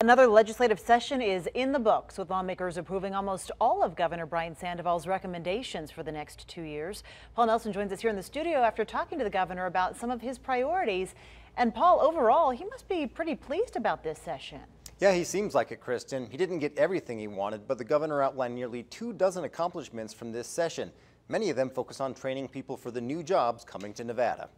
Another legislative session is in the books, with lawmakers approving almost all of Governor Brian Sandoval's recommendations for the next 2 years. Paul Nelson joins us here in the studio after talking to the governor about some of his priorities. And Paul, overall, he must be pretty pleased about this session. Yeah, he seems like it, Kristen. He didn't get everything he wanted, but the governor outlined nearly 24 accomplishments from this session. Many of them focus on training people for the new jobs coming to Nevada.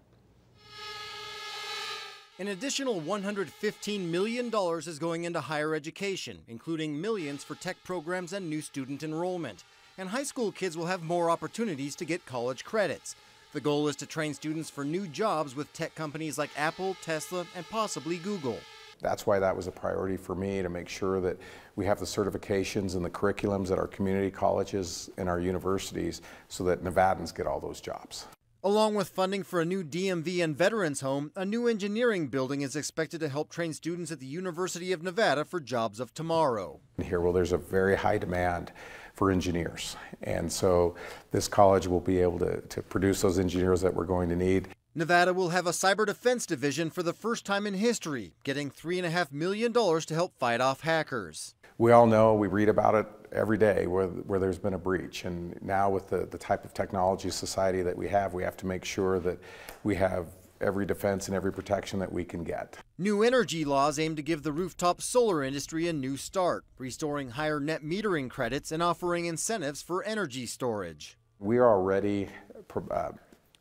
An additional $115 million is going into higher education, including millions for tech programs and new student enrollment. And high school kids will have more opportunities to get college credits. The goal is to train students for new jobs with tech companies like Apple, Tesla, and possibly Google. That's why that was a priority for me, to make sure that we have the certifications and the curriculums at our community colleges and our universities so that Nevadans get all those jobs. Along with funding for a new DMV and veterans home, a new engineering building is expected to help train students at the University of Nevada for jobs of tomorrow. Here, well, there's a very high demand for engineers, and so this college will be able to produce those engineers that we're going to need. Nevada will have a cyber defense division for the first time in history, getting $3.5 million to help fight off hackers. We all know, we read about it every day where there's been a breach, and now with the type of technology society that we have to make sure that we have every defense and every protection that we can get. New energy laws aim to give the rooftop solar industry a new start, restoring higher net metering credits and offering incentives for energy storage. We are already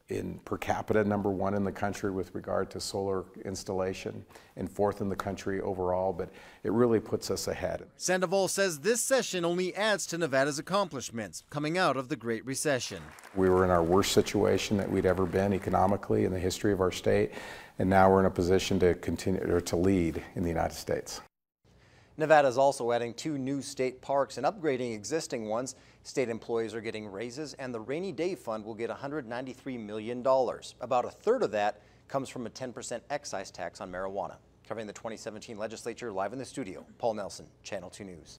in per capita #1 in the country with regard to solar installation, and 4th in the country overall, but it really puts us ahead. Sandoval says this session only adds to Nevada's accomplishments coming out of the Great Recession. We were in our worst situation that we'd ever been economically in the history of our state, and now we're in a position to continue or to lead in the United States. Nevada is also adding 2 new state parks and upgrading existing ones. State employees are getting raises, and the Rainy Day Fund will get $193 million. About a third of that comes from a 10% excise tax on marijuana. Covering the 2017 legislature live in the studio, Paul Nelson, Channel 2 News.